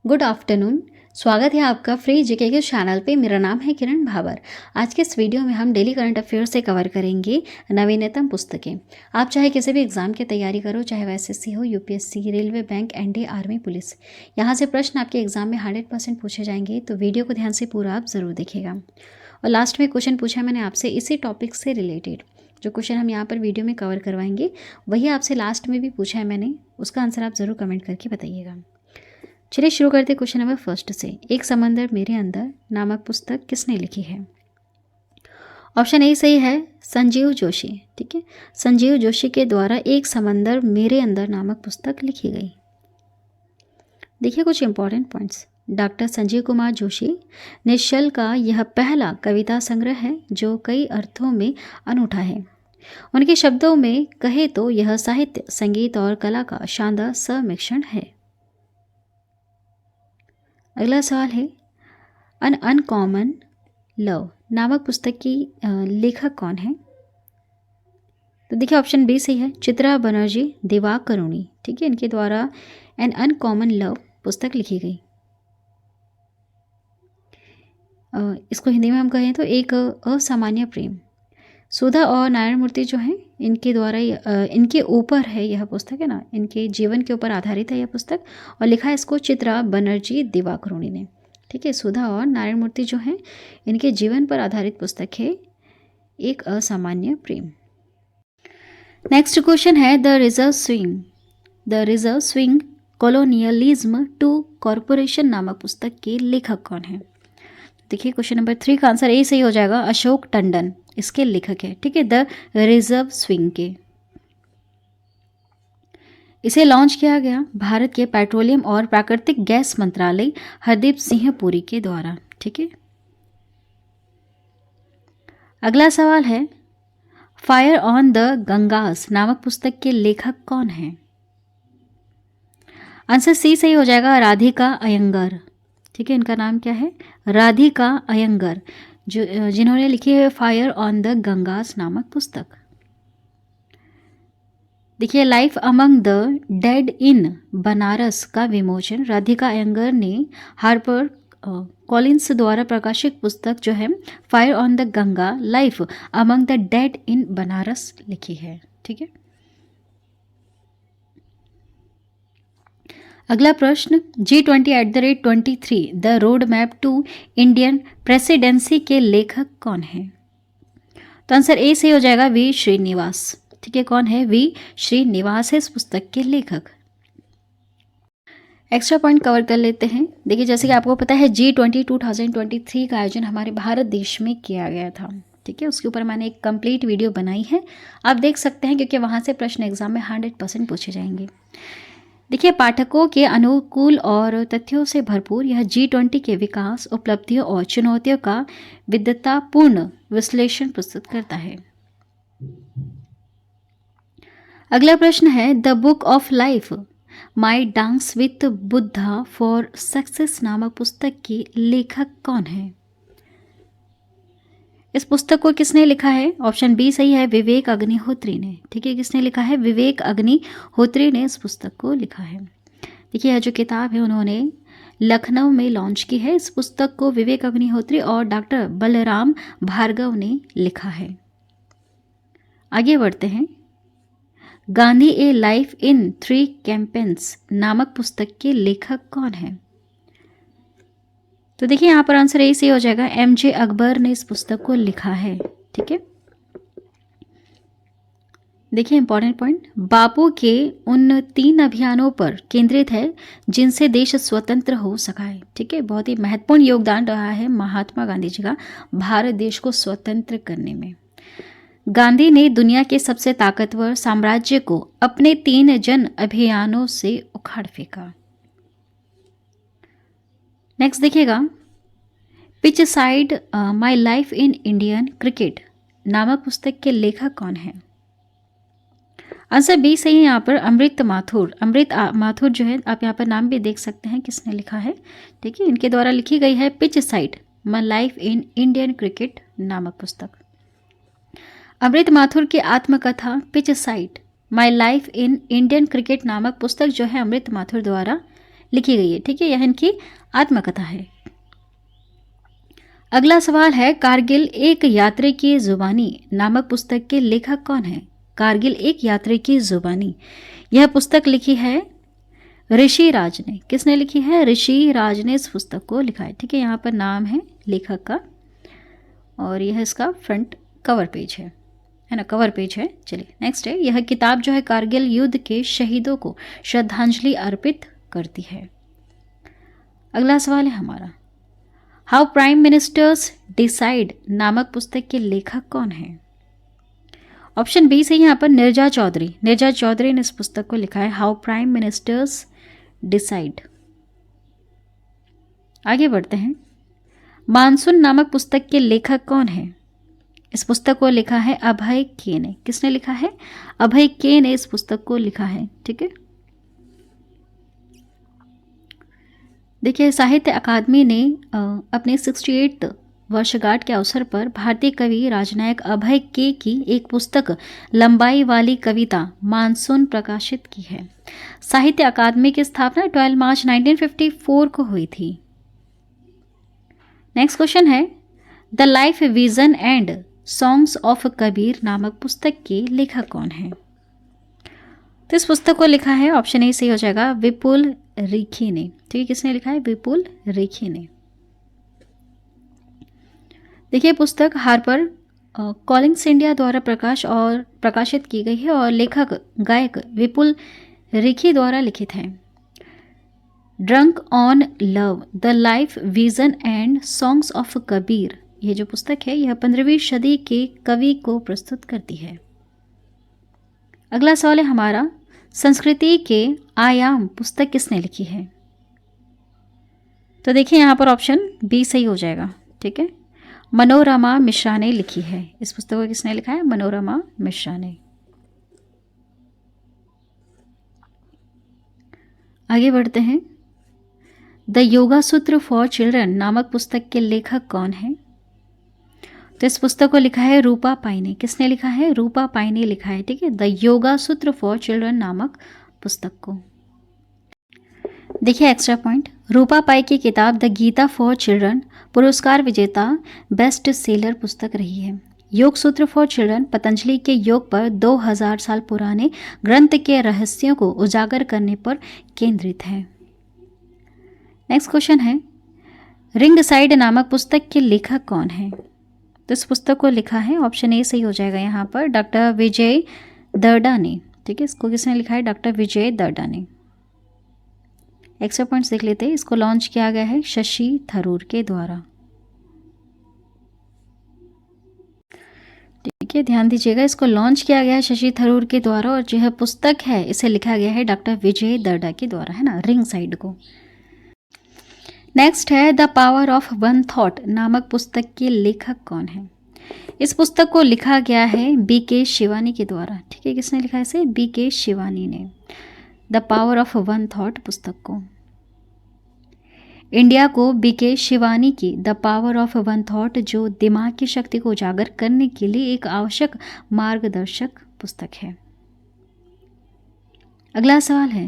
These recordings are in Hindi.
Good afternoon. स्वागत है आपका फ्री जीके के चैनल पे। मेरा नाम है किरण भावर। आज के इस वीडियो में हम डेली करंट अफेयर्स से कवर करेंगे नवीनतम पुस्तकें। आप चाहे किसी भी एग्जाम की तैयारी करो, चाहे वह एसएससी हो, UPSC, railway, bank, NDA, army, police, यहाँ से प्रश्न आपके एग्जाम में 100% पूछे जाएंगे। तो वीडियो को ध्यान से पूरा आप ज़रूर देखिएगा। और लास्ट में क्वेश्चन पूछा मैंने आपसे इसी टॉपिक से रिलेटेड। जो क्वेश्चन हम यहाँ पर वीडियो में कवर करवाएंगे वही आपसे लास्ट में भी पूछा है मैंने, उसका आंसर आप ज़रूर कमेंट करके बताइएगा। चलिए शुरू करते क्वेश्चन नंबर फर्स्ट से। एक समंदर मेरे अंदर नामक पुस्तक किसने लिखी है? ऑप्शन ए सही है, संजीव जोशी। ठीक है, संजीव जोशी के द्वारा एक समंदर मेरे अंदर नामक पुस्तक लिखी गई। देखिए कुछ important points. Doctor Sanjeev Kumar Joshi Nishchal का यह पहला कविता संग्रह है जो कई अर्थों में अनूठा है। उनके शब्दों में कहे तो यह साहित्य, संगीत और कला का शानदार सम्मिश्रण है। अगला सवाल है, अन अनकॉमन लव नामक पुस्तक की लेखक कौन है? तो देखिए ऑप्शन बी सही है, चित्रा बनर्जी दिवाकरुणी। ठीक है, इनके द्वारा एन अनकॉमन लव पुस्तक लिखी गई। इसको हिंदी में हम कहें तो एक असामान्य प्रेम। सुधा और नारायण मूर्ति जो हैं इनके द्वारा इनके ऊपर है यह पुस्तक, है ना, इनके जीवन के ऊपर आधारित है यह पुस्तक। और लिखा है इसको चित्रा बनर्जी दिवाकरुणी ने। ठीक है, सुधा और नारायण मूर्ति जो हैं इनके जीवन पर आधारित पुस्तक है एक असामान्य प्रेम। नेक्स्ट क्वेश्चन है, the reserve swing colonialism to corporation नामक पुस्तक के लेखक कौन है? देखिए क्वेश्चन नंबर 3 का आंसर ए सही हो जाएगा, अशोक टंडन इसके लेखक है। ठीक है, द रिजर्व स्विंग के। इसे लॉन्च किया गया भारत के पेट्रोलियम और प्राकृतिक गैस मंत्रालय हरदीप सिंह पुरी के द्वारा। ठीक है, अगला सवाल है, फायर ऑन द गंगास नामक पुस्तक के लेखक कौन है? आंसर सी सही हो जाएगा, राधिका अयंगर। ठीक है, इनका नाम क्या है? राधिका अयंगर, जो जिन्होंने लिखी है फायर ऑन द गंगास नामक पुस्तक। देखिए, life among the dead in Banaras का विमोचन राधिका अयंगर ने हार्पर कॉलिंस द्वारा प्रकाशित पुस्तक जो है fire on the Ganga life among the dead in Banaras लिखी है। ठीक है, अगला प्रश्न, G20@23 the road map to Indian presidency के लेखक कौन है? तो आंसर ए से हो जाएगा, वी श्रीनिवास। ठीक है, कौन है? वी श्रीनिवास है इस पुस्तक के लेखक। एक्स्ट्रा पॉइंट कवर कर लेते हैं। देखिए जैसे कि आपको पता है G20 2023 का आयोजन हमारे भारत देश में किया गया था। ठीक है, उसके ऊपर मैंने एक कंप्लीट वीडियो बनाई है, आप देख सकते हैं, क्योंकि वहाँ से प्रश्न एग्जाम में 100% पूछे जाएंगे। देखिए, पाठकों के अनुकूल और तथ्यों से भरपूर यह G20 के विकास, उपलब्धियों और चुनौतियों का विद्वतापूर्ण विश्लेषण प्रस्तुत करता है। अगला प्रश्न है, the book of life my dance with Buddha for success नामक पुस्तक की लेखक कौन है? इस पुस्तक को किसने लिखा है? ऑप्शन बी सही है, विवेक अग्निहोत्री ने। ठीक है, किसने लिखा है? विवेक अग्निहोत्री ने इस पुस्तक को लिखा है। देखिए यह जो किताब है उन्होंने लखनऊ में लॉन्च की है। इस पुस्तक को विवेक अग्निहोत्री और डॉक्टर बलराम भार्गव ने लिखा है। आगे बढ़ते हैं, गांधी ए लाइफ इन 3 कैंपेन्स नामक पुस्तक के लेखक कौन है? तो देखिए यहाँ पर आंसर ए से हो जाएगा, MJ अकबर ने इस पुस्तक को लिखा है। ठीक है, देखिए इंपॉर्टेंट पॉइंट, बापू के उन 3 अभियानों पर केंद्रित है जिनसे देश स्वतंत्र हो सका है। ठीक है, बहुत ही महत्वपूर्ण योगदान रहा है महात्मा गांधी जी का भारत देश को स्वतंत्र करने में। गांधी ने दुनिया के सबसे ताकतवर साम्राज्य को अपने 3 जन अभियानों से उखाड़ फेंका। नेक्स्ट देखिएगा, pitch side my life in Indian cricket नामक पुस्तक के लेखक कौन है? आंसर बी सही है यहाँ पर, अमृत माथुर। अमृत माथुर जो है, आप यहाँ पर नाम भी देख सकते हैं किसने लिखा है। ठीक है, इनके द्वारा लिखी गई है pitch side my life in Indian cricket नामक पुस्तक। अमृत माथुर की आत्मकथा pitch side my life in Indian cricket नामक पुस्तक जो है अमृत माथुर द्वारा लिखी गई है, ठीक है, यह इनकी आत्मकथा है। अगला सवाल है, कारगिल एक यात्री की जुबानी नामक पुस्तक के लेखक कौन है? कारगिल एक यात्री की जुबानी, यह पुस्तक लिखी है ऋषि राज ने। किसने लिखी है? ऋषि राज ने इस पुस्तक को लिखा है, ठीक है। यहाँ पर नाम है लेखक का और यह इसका फ्रंट कवर पेज है ना, कवर पेज है। चलिए नेक्स्ट है, यह किताब जो है कारगिल युद्ध के शहीदों को श्रद्धांजलि अर्पित करती है। अगला सवाल है हमारा, हाउ प्राइम मिनिस्टर्स डिसाइड नामक पुस्तक के लेखक कौन है? ऑप्शन बी से यहाँ पर नीरजा चौधरी, नीरजा चौधरी ने इस पुस्तक को लिखा है, हाउ प्राइम मिनिस्टर्स डिसाइड। आगे बढ़ते हैं, मानसून नामक पुस्तक के लेखक कौन है? इस पुस्तक को लिखा है अभय के ने। किसने लिखा है? अभय के ने इस पुस्तक को लिखा है, ठीक है। देखिए, साहित्य अकादमी ने अपने 68 वर्षगांठ के अवसर पर भारतीय कवि राजनायक अभय के की एक पुस्तक लंबाई वाली कविता मानसून प्रकाशित की है। साहित्य अकादमी की स्थापना 12 मार्च 1954 को हुई थी। नेक्स्ट क्वेश्चन है, the life vision and songs of Kabir नामक पुस्तक के लेखक कौन है? तो इस पुस्तक को लिखा है, ऑप्शन ए सही हो जाएगा, विपुल रेखी ने, ठीक है। किसने लिखा है? विपुल रेखी ने। देखिए, पुस्तक हार्पर कॉलिंग्स इंडिया द्वारा प्रकाशित की गई है और लेखक गायक विपुल रेखी द्वारा लिखित है। Drunk on love, the life vision and songs of Kabir, ये जो पुस्तक है यह 15वीं सदी के कवि को प्रस्तुत करती है। अगला सवाल है हमारा, संस्कृति के आयाम पुस्तक किसने लिखी है? तो देखिए यहाँ पर ऑप्शन बी सही हो जाएगा, ठीक है। मनोरमा मिश्रा ने लिखी है। इस पुस्तक को किसने लिखा है? मनोरमा मिश्रा ने। आगे बढ़ते हैं, द योगा सूत्र फॉर चिल्ड्रन नामक पुस्तक के लेखक कौन है? तो इस पुस्तक को लिखा है रूपा पाई ने। किसने लिखा है? रूपा पाई ने लिखा है, ठीक है, द योगा सूत्र फॉर चिल्ड्रन नामक पुस्तक को। देखिए एक्स्ट्रा पॉइंट, रूपा पाई की किताब द गीता फॉर चिल्ड्रन पुरस्कार विजेता बेस्ट सेलर पुस्तक रही है। योग सूत्र फॉर चिल्ड्रन पतंजलि के योग पर 2000 साल पुराने ग्रंथ के रहस्यों को उजागर करने पर केंद्रित है। नेक्स्ट क्वेश्चन है, रिंग साइड नामक पुस्तक के लेखक कौन है? तो इस पुस्तक को लिखा है, ऑप्शन ए सही हो जाएगा यहाँ पर, डॉक्टर विजय दर्डा ने, ठीक है। इसको किसने लिखा है? डॉक्टर विजय दर्डा ने। एक्स्ट्रा पॉइंट्स देख लेते हैं। इसको लॉन्च किया गया है शशि थरूर के द्वारा, ठीक है, ध्यान दीजिएगा, इसको लॉन्च किया गया है शशि थरूर के द्वारा और जो है पुस्तक है इसे लिखा गया है डॉक्टर विजय दर्डा के द्वारा, है ना, रिंग साइड को। नेक्स्ट है, the power of one thought नामक पुस्तक के लेखक कौन है? इस पुस्तक को लिखा गया है बी.के. शिवानी के द्वारा, ठीक है। किसने लिखा है इसे? बी.के. शिवानी ने। The power of one thought पुस्तक को इंडिया को बी.के. शिवानी की the power of one thought, जो दिमाग की शक्ति को उजागर करने के लिए एक आवश्यक मार्गदर्शक पुस्तक है। अगला सवाल है,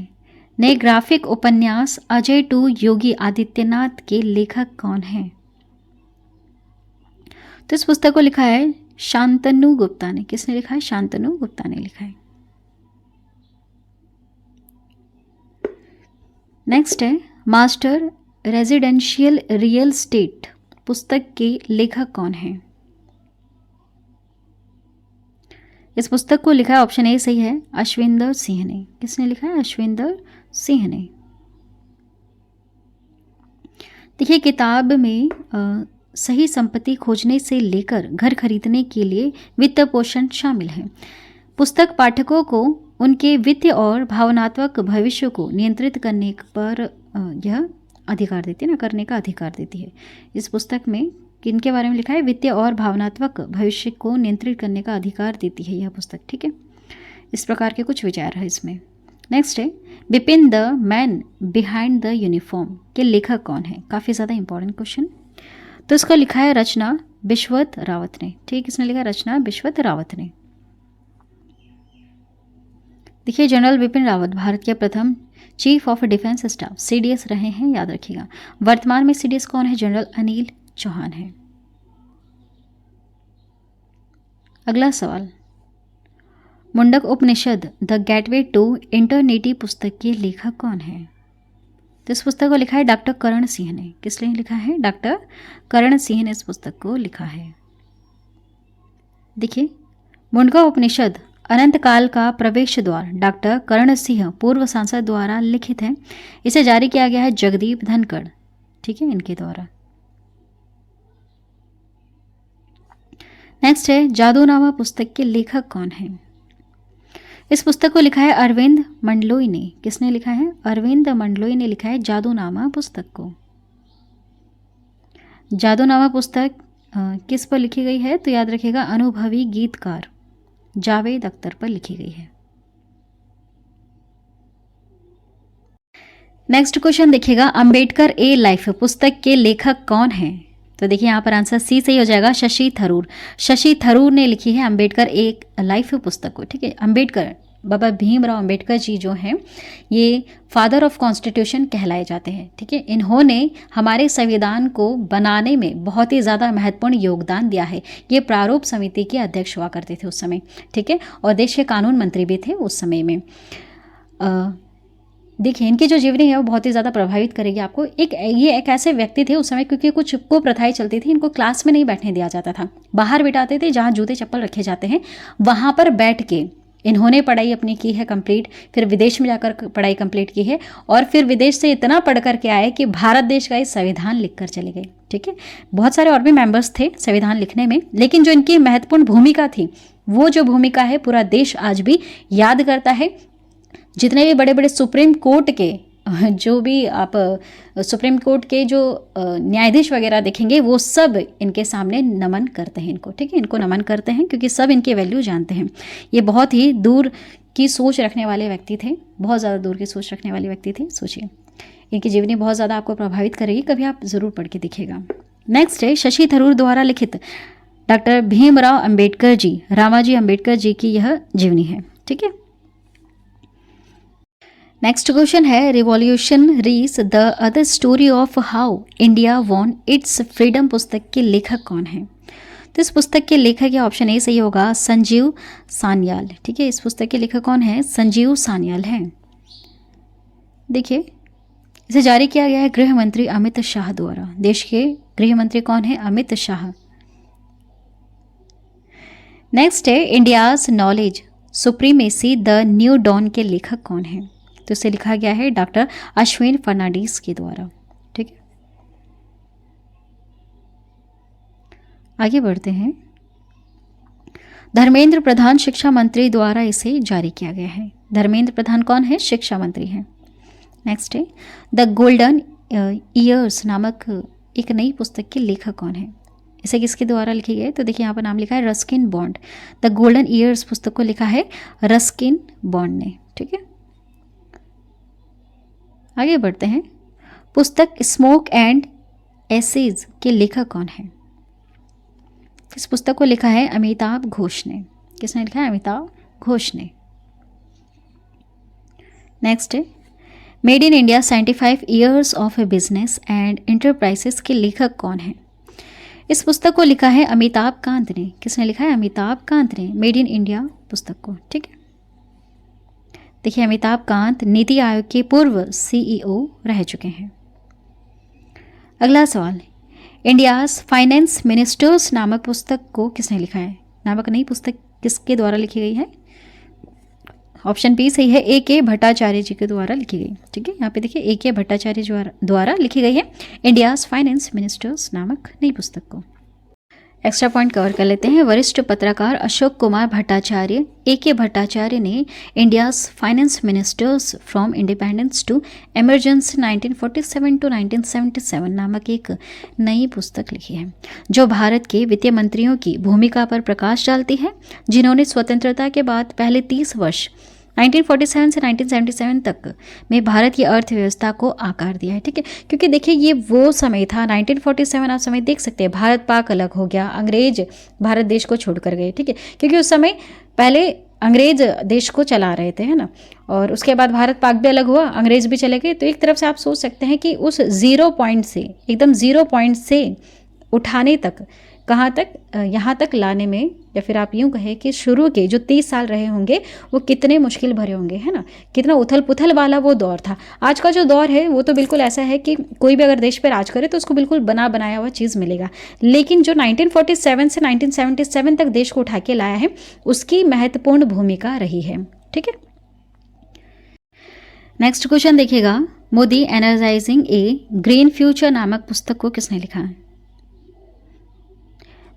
नए ग्राफिक उपन्यास अजय टू योगी आदित्यनाथ के लेखक कौन हैं? तो इस पुस्तक को लिखा है शांतनु गुप्ता ने। किसने लिखा है? शांतनु गुप्ता ने लिखा है। नेक्स्ट है, मास्टर रेजिडेंशियल रियल स्टेट पुस्तक के लेखक कौन हैं? इस पुस्तक को लिखा है, ऑप्शन ए सही है, अश्विंदर सिंह ने। किसने लिखा है? अश्विंदर सिंह ने। देखिए, किताब में सही संपत्ति खोजने से लेकर घर खरीदने के लिए वित्त पोषण शामिल है। पुस्तक पाठकों को उनके वित्तीय और भावनात्मक भविष्य को नियंत्रित करने पर यह अधिकार देती है ना, करने का अधिकार देती है। इस पुस्तक में किनके बारे में लिखा है? वित्तीय और भावनात्मक भविष्य को नियंत्रित करने का अधिकार देती है यह पुस्तक, ठीक है। इस प्रकार के कुछ विचार है इसमें। नेक्स्ट है, Bipin the man behind the uniform के लेखक कौन है? काफ़ी ज़्यादा इंपॉर्टेंट क्वेश्चन। तो इसको लिखा है रचना बिश्वत रावत ने, ठीक। किसने लिखा? रचना बिश्वत रावत ने। देखिए, जनरल बिपिन रावत भारत के प्रथम chief of defence staff CDS रहे हैं, याद रखिएगा। वर्तमान में CDS कौन है? जनरल अनिल चौहान है। अगला सवाल, मुंडक उपनिषद द गेटवे टू इंटरनिटी पुस्तक के लेखक कौन है? तो इस पुस्तक को लिखा है डॉक्टर करण सिंह ने। किस लिए लिखा है? डॉक्टर करण सिंह ने इस पुस्तक को लिखा है। देखिए, मुंडका उपनिषद अनंत काल का प्रवेश द्वार डॉक्टर करण सिंह पूर्व सांसद द्वारा लिखित है। इसे जारी किया गया है जगदीप धनखड़, ठीक है, इनके द्वारा। नेक्स्ट है, जादूनामा पुस्तक के लेखक कौन है? इस पुस्तक को लिखा है अरविंद मंडलोई ने। किसने लिखा है? अरविंद मंडलोई ने लिखा है जादूनामा पुस्तक को। जादूनामा पुस्तक किस पर लिखी गई है? तो याद रखिएगा, अनुभवी गीतकार जावेद अख्तर पर लिखी गई है। नेक्स्ट क्वेश्चन देखिएगा, अंबेडकर ए लाइफ पुस्तक के लेखक कौन है? तो देखिए यहाँ पर आंसर सी सही हो जाएगा, शशि थरूर। शशि थरूर ने लिखी है अंबेडकर एक लाइफ पुस्तक को, ठीक है। अंबेडकर, बाबा भीमराव अंबेडकर जी जो हैं, ये फादर ऑफ कॉन्स्टिट्यूशन कहलाए जाते हैं, ठीक है। इन्होंने हमारे संविधान को बनाने में बहुत ही ज़्यादा महत्वपूर्ण योगदान दिया है। ये प्रारूप समिति के अध्यक्ष हुआ करते थे उस समय, ठीक है, और देश के कानून मंत्री भी थे उस समय में। देखिए, इनकी जो जीवनी है वो बहुत ही ज़्यादा प्रभावित करेगी आपको। ये एक ऐसे व्यक्ति थे उस समय, क्योंकि कुछ कुप्रथाएं चलती थी, इनको क्लास में नहीं बैठने दिया जाता था, बाहर बिठाते थे जहाँ जूते चप्पल रखे जाते हैं, वहाँ पर बैठ के इन्होंने पढ़ाई अपनी की है कंप्लीट। फिर विदेश में जाकर पढ़ाई कंप्लीट की है, और फिर विदेश से इतना पढ़ कर के आए कि भारत देश का ही संविधान लिख कर चले गए, ठीक है। बहुत सारे और भी मेंबर्स थे संविधान लिखने में, लेकिन जो इनकी महत्वपूर्ण भूमिका थी, वो जो भूमिका है पूरा देश आज भी याद करता है। जितने भी बड़े बड़े सुप्रीम कोर्ट के, जो भी आप सुप्रीम कोर्ट के जो न्यायाधीश वगैरह देखेंगे, वो सब इनके सामने नमन करते हैं इनको, ठीक है, इनको नमन करते हैं, क्योंकि सब इनकी वैल्यू जानते हैं। ये बहुत ही दूर की सोच रखने वाले व्यक्ति थे, बहुत ज़्यादा दूर की सोच रखने वाले व्यक्ति थे। सोचिए, इनकी जीवनी बहुत ज़्यादा आपको प्रभावित करेगी, कभी आप ज़रूर पढ़ के देखिएगा। नेक्स्ट है, शशि थरूर द्वारा लिखित डॉक्टर भीमराव अंबेडकर जी, रामाजी अंबेडकर जी की यह जीवनी है, ठीक है। नेक्स्ट क्वेश्चन है, revolutionaries the other story of how India won its freedom पुस्तक के लेखक कौन है? तो इस पुस्तक के लेखक या ऑप्शन ए सही होगा, संजीव सान्याल, ठीक है। इस पुस्तक के लेखक कौन है? संजीव सान्याल हैं। देखिए, इसे जारी किया गया है गृह मंत्री अमित शाह द्वारा। देश के गृह मंत्री कौन है? अमित शाह। नेक्स्ट है, India's knowledge supremacy the new dawn के लेखक कौन है? तो इसे लिखा गया है डॉक्टर अश्विन फर्नांडिस के द्वारा, ठीक है। आगे बढ़ते हैं, धर्मेंद्र प्रधान शिक्षा मंत्री द्वारा इसे जारी किया गया है। धर्मेंद्र प्रधान कौन है? शिक्षा मंत्री हैं। नेक्स्ट है, द गोल्डन ईयर्स नामक एक नई पुस्तक के लेखक कौन है? इसे किसके द्वारा लिखी गई? तो देखिए यहाँ पर नाम लिखा है Ruskin bond. The golden years पुस्तक को लिखा है रस्किन बॉन्ड ने, ठीक है। आगे बढ़ते हैं, पुस्तक स्मोक एंड एसेज के लेखक कौन है? इस पुस्तक को लिखा है अमिताभ घोष ने। किसने लिखा है? अमिताभ घोष ने। नेक्स्ट है, made in India 75 years of business and enterprises के लेखक कौन है? इस पुस्तक को लिखा है अमिताभ कांत ने। किसने लिखा है? अमिताभ कांत ने, मेड इन इंडिया पुस्तक को, ठीक है। देखिए, अमिताभ कांत नीति आयोग के पूर्व CEO रह चुके हैं। अगला सवाल, इंडियाज फाइनेंस मिनिस्टर्स नामक पुस्तक को किसने लिखा है? नामक नई पुस्तक किसके द्वारा लिखी गई है? ऑप्शन बी सही है, A.K. भट्टाचार्य जी के द्वारा लिखी गई, ठीक है। यहाँ पे देखिए, A.K. भट्टाचार्य द्वारा लिखी गई है इंडियाज फाइनेंस मिनिस्टर्स नामक नई पुस्तक को। एक्स्ट्रा पॉइंट कवर कर लेते हैं। वरिष्ठ पत्रकार अशोक कुमार भट्टाचार्य A.K. भट्टाचार्य ने India's finance ministers from independence to emergency 1947 to 1977 नामक एक नई पुस्तक लिखी है, जो भारत के वित्तीय मंत्रियों की भूमिका पर प्रकाश डालती है, जिन्होंने स्वतंत्रता के बाद पहले 30 वर्ष 1947 से 1977 तक में भारत की अर्थव्यवस्था को आकार दिया है, ठीक है। क्योंकि देखिए, ये वो समय था 1947, आप समय देख सकते हैं, भारत पाक अलग हो गया, अंग्रेज भारत देश को छोड़कर गए, ठीक है। क्योंकि उस समय पहले अंग्रेज देश को चला रहे थे, है ना। और उसके बाद भारत पाक भी अलग हुआ, अंग्रेज भी चले गए। तो एक तरफ से आप सोच सकते हैं कि उस 0 पॉइंट से, एकदम 0 पॉइंट से उठाने तक, कहाँ तक, यहाँ तक लाने में, या फिर आप यूँ कहें कि शुरू के जो 30 साल रहे होंगे वो कितने मुश्किल भरे होंगे, है ना। कितना उथल पुथल वाला वो दौर था। आज का जो दौर है वो तो बिल्कुल ऐसा है कि कोई भी अगर देश पर राज करे तो उसको बिल्कुल बना बनाया हुआ चीज़ मिलेगा। लेकिन जो 1947 से 1977 तक देश को उठा के लाया है, उसकी महत्वपूर्ण भूमिका रही है। ठीक है, नेक्स्ट क्वेश्चन देखिएगा। मोदी एनर्जाइजिंग ए ग्रीन फ्यूचर नामक पुस्तक को किसने लिखा है?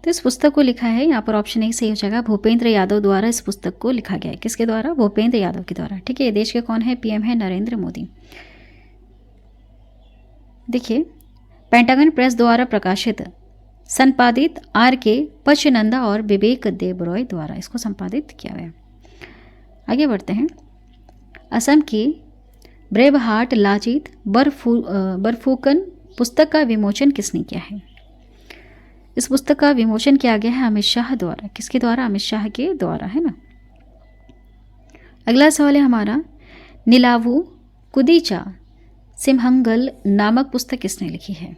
तो इस पुस्तक को लिखा है, यहाँ पर ऑप्शन ए सही हो जाएगा, भूपेंद्र यादव द्वारा इस पुस्तक को लिखा गया है। किसके द्वारा? भूपेंद्र यादव के द्वारा। ठीक है, ये देश के कौन है? पीएम है नरेंद्र मोदी। देखिए, पेंटागन प्रेस द्वारा प्रकाशित, संपादित आर के पचनंदा और विवेक देबरॉय द्वारा इसको संपादित किया गया। आगे बढ़ते हैं। असम की ब्रेव हार्ट लाचित बरफुकन पुस्तक का विमोचन किसने किया है? इस पुस्तक का विमोचन किया गया है अमित शाह द्वारा। किसके द्वारा? अमित शाह के द्वारा, है ना। अगला सवाल है हमारा, नीलावु कुदीचा सिमहंगल नामक पुस्तक किसने लिखी है?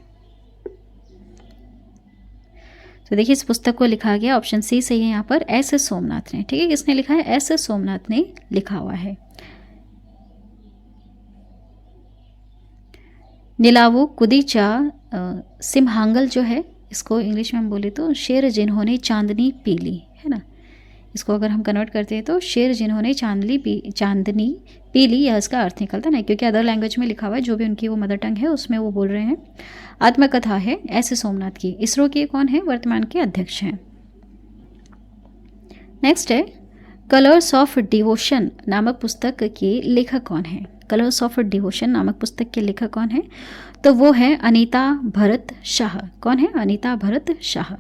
तो देखिए, इस पुस्तक को लिखा गया, ऑप्शन सी सही है यहाँ पर, एस सोमनाथ ने। ठीक है, किसने लिखा है? एस सोमनाथ ने लिखा हुआ है। नीलावु कुदीचा सिमहांगल जो है, इसको इंग्लिश में हम बोले तो शेर जिन्होंने चांदनी पी ली, है ना। इसको अगर हम कन्वर्ट करते हैं तो शेर जिन्होंने चांदनी पी ली, यह इसका अर्थ निकलता ना, क्योंकि अदर लैंग्वेज में लिखा हुआ है, जो भी उनकी वो मदर टंग है उसमें वो बोल रहे हैं। आत्मकथा है एस सोमनाथ की। इसरो के कौन है? वर्तमान के अध्यक्ष हैं। नेक्स्ट है, कलर्स ऑफ डिवोशन नामक पुस्तक के लेखक कौन है? कलर्स ऑफ डिवोशन नामक पुस्तक के लेखक कौन है? तो वो है अनीता भरत शाह। कौन है? अनीता भरत शाह।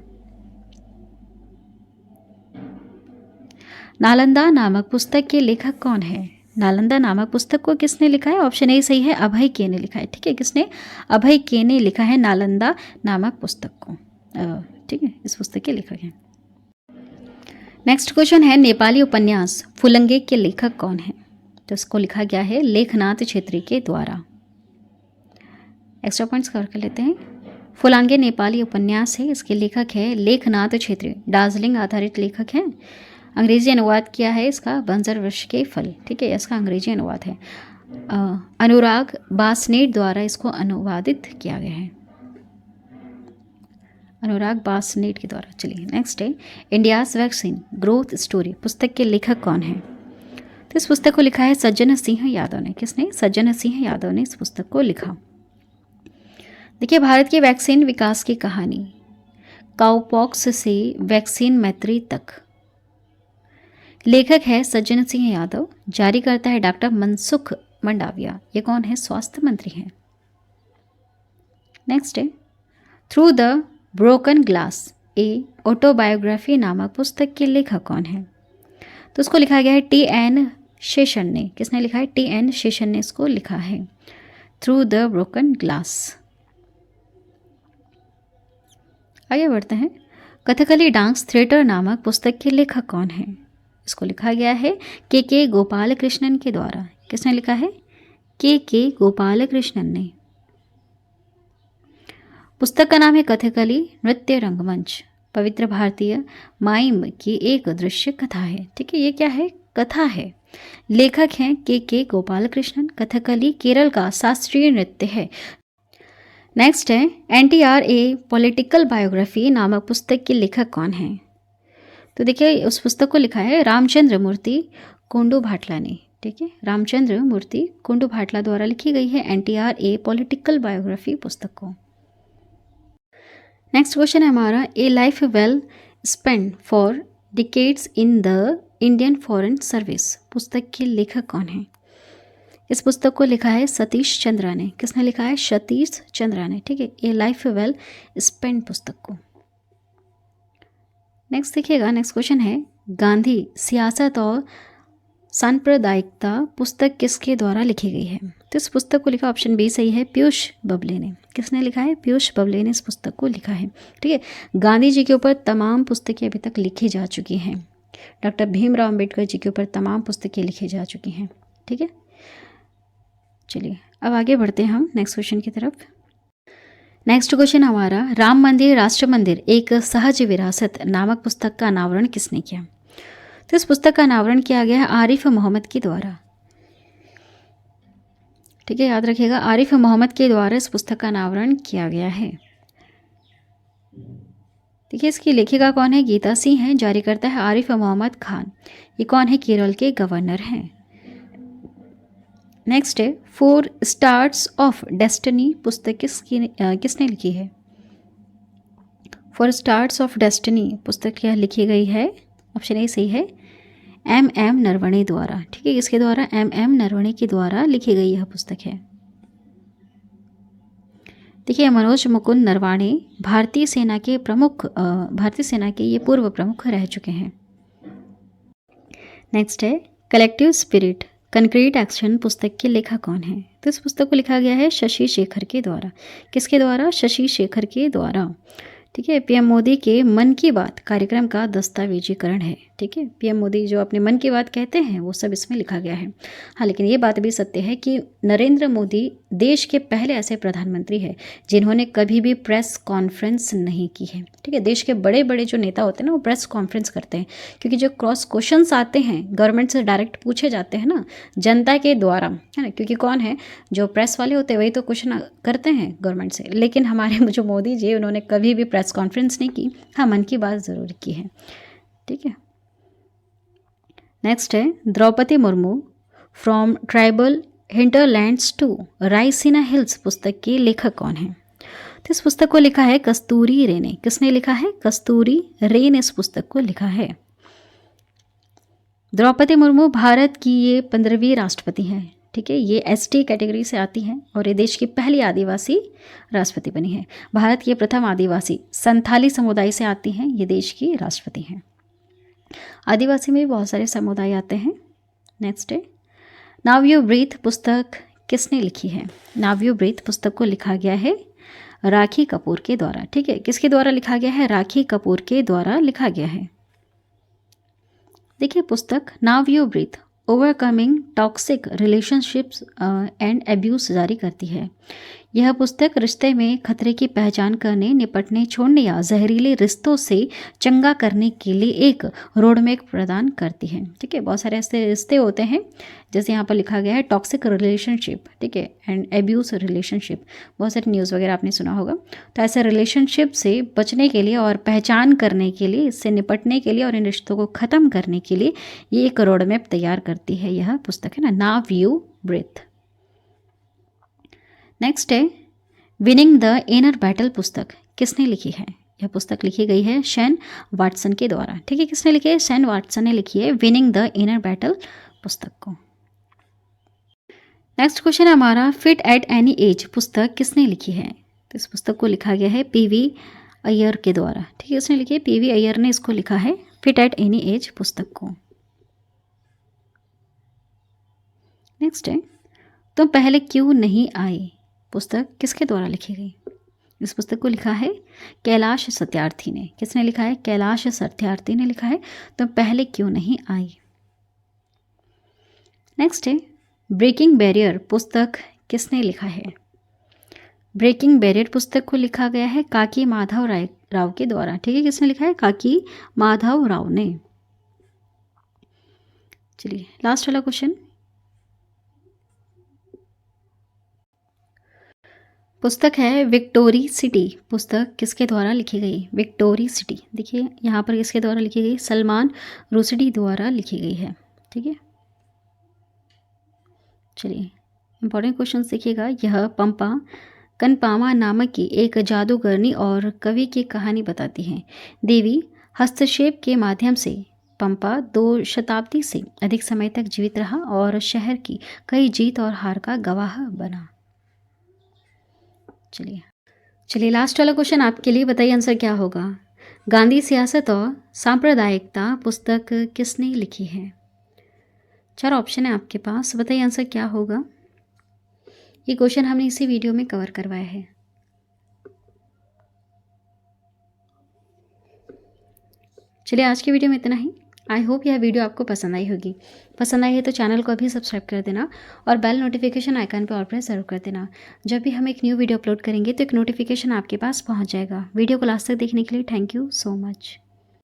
नालंदा नामक पुस्तक के लेखक कौन है? नालंदा नामक पुस्तक को किसने लिखा है? ऑप्शन ए सही है, अभय के ने लिखा है। ठीक है, किसने? अभय के ने लिखा है नालंदा नामक पुस्तक को। ठीक है, इस पुस्तक के लेखक हैं। नेक्स्ट क्वेश्चन है, नेपाली उपन्यास फुलंगे के लेखक कौन है? तो इसको लिखा गया है लेखनाथ छेत्री के द्वारा। एक्स्ट्रा पॉइंट्स कवर कर लेते हैं। फुलांगे नेपाली उपन्यास है, इसके लेखक है लेखनाथ छेत्री, दार्जिलिंग आधारित लेखक हैं। अंग्रेजी अनुवाद किया है इसका बंजर वृक्ष के फल। ठीक है, इसका अंग्रेजी अनुवाद है। अनुराग बासनेट द्वारा इसको अनुवादित किया गया है, अनुराग बासनेट के द्वारा। चलिए नेक्स्ट है, इंडियाज वैक्सीन ग्रोथ स्टोरी पुस्तक के लेखक कौन है? तो इस पुस्तक को लिखा है सज्जन सिंह यादव ने। किसने? सज्जन सिंह यादव ने इस पुस्तक को लिखा। देखिए, भारत की वैक्सीन विकास की कहानी, काउपॉक्स से वैक्सीन मैत्री तक। लेखक है सज्जन सिंह यादव, जारी करता है डॉक्टर मनसुख मंडाविया। ये कौन है? स्वास्थ्य मंत्री हैं। नेक्स्ट है, through the broken glass A autobiography नामक पुस्तक के लेखक कौन है? तो उसको लिखा गया है टी.एन. शेषन ने। किसने लिखा है? टी.एन. शेषन ने इसको लिखा है, थ्रू द ब्रोकन ग्लास। आगे बढ़ते हैं। कथकली डांस थिएटर नामक पुस्तक के लेखक कौन है? इसको लिखा गया है के गोपाल कृष्णन के द्वारा। किसने लिखा है? के गोपाल कृष्णन ने। पुस्तक का नाम है कथकली नृत्य रंगमंच, पवित्र भारतीय माइम की एक दृश्य कथा है। ठीक है, ये क्या है? कथा है। लेखक हैं के गोपाल कृष्णन। कथकली केरल का शास्त्रीय नृत्य है। नेक्स्ट है, NTR ए पॉलिटिकल बायोग्राफी नामक पुस्तक के लेखक कौन है? तो देखिए, उस पुस्तक को लिखा है रामचंद्र मूर्ति कुंडू भाटला ने। ठीक है, रामचंद्र मूर्ति कुंडू भाटला द्वारा लिखी गई है NTR ए पॉलिटिकल बायोग्राफी पुस्तक को। नेक्स्ट क्वेश्चन है हमारा, ए life well spend for decades in the Indian foreign service पुस्तक के लेखक कौन है? इस पुस्तक को लिखा है सतीश चंद्रा ने। किसने लिखा है? सतीश चंद्रा ने। ठीक है, ए लाइफ वेल स्पेंड पुस्तक को। नेक्स्ट देखिएगा, नेक्स्ट क्वेश्चन है, गांधी सियासत और सांप्रदायिकता पुस्तक किसके द्वारा लिखी गई है? तो इस पुस्तक को लिखा, ऑप्शन बी सही है, पीयूष बबले ने। किसने लिखा है? पीयूष बबले ने इस पुस्तक को लिखा है। ठीक है, गांधी जी के ऊपर तमाम पुस्तकें अभी तक लिखी जा चुकी हैं। डॉक्टर भीमराव अंबेडकर जी के ऊपर तमाम पुस्तकें लिखी जा चुकी हैं। ठीक है, चलिए अब आगे बढ़ते हैं हम नेक्स्ट क्वेश्चन की तरफ। नेक्स्ट क्वेश्चन हमारा, राम मंदिर राष्ट्र मंदिर एक सहज विरासत नामक पुस्तक का अनावरण किसने किया? तो इस पुस्तक का अनावरण किया गया है आरिफ मोहम्मद के द्वारा। ठीक है, याद रखिएगा, आरिफ मोहम्मद के द्वारा इस पुस्तक का अनावरण किया गया है। देखिए, इसकी लेखिका कौन है? गीता सिंह है। जारी करता है आरिफ मोहम्मद खान। ये कौन है? केरल के गवर्नर हैं। नेक्स्ट है, फोर स्टार्स ऑफ डेस्टिनी पुस्तक किसने लिखी है? फोर स्टार्स ऑफ डेस्टिनी पुस्तक क्या लिखी गई है? ऑप्शन ए सही है, एम नरवणे द्वारा। ठीक है, इसके द्वारा एम नरवणे के द्वारा लिखी गई यह पुस्तक है। देखिए, मनोज मुकुंद नरवाणे भारतीय सेना के ये पूर्व प्रमुख रह चुके हैं। नेक्स्ट है, कलेक्टिव स्पिरिट कंक्रीट एक्शन पुस्तक के लेखक कौन है? तो इस पुस्तक को लिखा गया है शशि शेखर के द्वारा। किसके द्वारा? शशि शेखर के द्वारा। ठीक है, पीएम मोदी के मन की बात कार्यक्रम का दस्तावेजीकरण है। ठीक है, पीएम मोदी जो अपने मन की बात कहते हैं वो सब इसमें लिखा गया है। हाँ, लेकिन ये बात भी सत्य है कि नरेंद्र मोदी देश के पहले ऐसे प्रधानमंत्री हैं जिन्होंने कभी भी प्रेस कॉन्फ्रेंस नहीं की है। ठीक है, देश के बड़े बड़े जो नेता होते हैं ना वो प्रेस कॉन्फ्रेंस करते हैं, क्योंकि जो क्रॉस क्वेश्चंस आते हैं गवर्नमेंट से डायरेक्ट पूछे जाते हैं ना जनता के द्वारा, है ना, क्योंकि कौन है जो प्रेस वाले होते हैं वही तो क्वेश्चन करते हैं गवर्नमेंट से। लेकिन हमारे जो मोदी जी उन्होंने कभी भी प्रेस कॉन्फ्रेंस नहीं की। हाँ, मन की बात ज़रूर की है। ठीक है, नेक्स्ट है, Droupadi Murmu from tribal hinterlands to Raisina hills पुस्तक के लेखक कौन है? तो इस पुस्तक को लिखा है कस्तूरी रे ने। किसने लिखा है? कस्तूरी रे ने इस पुस्तक को लिखा है। द्रौपदी मुर्मू भारत की ये 15वीं राष्ट्रपति हैं। ठीक है, ये एसटी कैटेगरी से आती हैं और ये देश की पहली आदिवासी राष्ट्रपति बनी है। भारत की प्रथम आदिवासी संथाली समुदाय से आती हैं, ये देश की राष्ट्रपति हैं। आदिवासी में भी बहुत सारे समुदाय आते हैं। नेक्स्ट है, नाउ यू ब्रीथ पुस्तक किसने लिखी है? नाउ यू ब्रीथ पुस्तक को लिखा गया है राखी कपूर के द्वारा। ठीक है, किसके द्वारा लिखा गया है? राखी कपूर के द्वारा लिखा गया है। देखिए, पुस्तक now you breathe overcoming toxic relationships and abuse जारी करती है। यह पुस्तक रिश्ते में खतरे की पहचान करने, निपटने, छोड़ने या जहरीले रिश्तों से चंगा करने के लिए एक रोडमैप प्रदान करती है। ठीक है, बहुत सारे ऐसे रिश्ते होते हैं जैसे यहाँ पर लिखा गया है टॉक्सिक रिलेशनशिप, ठीक है, एंड एब्यूज रिलेशनशिप। बहुत सारी न्यूज़ वगैरह आपने सुना होगा। तो ऐसे रिलेशनशिप से बचने के लिए और पहचान करने के लिए, इससे निपटने के लिए और इन रिश्तों को ख़त्म करने के लिए ये एक रोडमैप तैयार करती है यह पुस्तक, है ना, नाउ यू ब्रीथ। नेक्स्ट है, विनिंग द इनर बैटल पुस्तक किसने लिखी है? यह पुस्तक लिखी गई है शैन वाटसन के द्वारा। ठीक है, किसने लिखी है? शैन वाटसन ने लिखी है विनिंग द इनर बैटल पुस्तक को। नेक्स्ट क्वेश्चन हमारा, फिट एट एनी एज पुस्तक किसने लिखी है? तो इस पुस्तक को लिखा गया है पीवी अय्यर के द्वारा। ठीक है, उसने लिखी है, पीवी अय्यर ने इसको लिखा है फिट एट एनी एज पुस्तक को। नेक्स्ट है, तुम पहले क्यों नहीं आए पुस्तक किसके द्वारा लिखी गई? इस पुस्तक को लिखा है कैलाश सत्यार्थी ने। किसने लिखा है? कैलाश सत्यार्थी ने लिखा है तुम पहले क्यों नहीं आई। नेक्स्ट है, ब्रेकिंग बैरियर पुस्तक किसने लिखा है? ब्रेकिंग बैरियर पुस्तक को लिखा गया है काकी माधव राव के द्वारा। ठीक है, किसने लिखा है? काकी माधव राव ने। चलिए लास्ट वाला क्वेश्चन, पुस्तक है विक्टोरी सिटी। पुस्तक किसके द्वारा लिखी गई? Victory city. देखिए यहाँ पर किसके द्वारा लिखी गई? सलमान रुशडी द्वारा लिखी गई है। ठीक है, चलिए इंपॉर्टेंट क्वेश्चन देखिएगा। यह पंपा कनपामा नामक की एक जादूगरनी और कवि की कहानी बताती है। देवी हस्तक्षेप के माध्यम से पंपा 2 शताब्दी से अधिक समय तक जीवित रहा और शहर की कई जीत और हार का गवाह बना। चलिए लास्ट वाला क्वेश्चन आपके लिए, बताइए आंसर क्या होगा। गांधी सियासत और सांप्रदायिकता पुस्तक किसने लिखी है? 4 ऑप्शन है आपके पास, बताइए आंसर क्या होगा। ये क्वेश्चन हमने इसी वीडियो में कवर करवाया है। चलिए आज की वीडियो में इतना ही। आई होप यह वीडियो आपको पसंद आई होगी। पसंद आई है तो चैनल को अभी सब्सक्राइब कर देना और बेल नोटिफिकेशन आइकन पर ऑल प्रेस ज़रूर कर देना। जब भी हम एक न्यू वीडियो अपलोड करेंगे तो एक नोटिफिकेशन आपके पास पहुंच जाएगा। वीडियो को लास्ट तक देखने के लिए थैंक यू सो मच।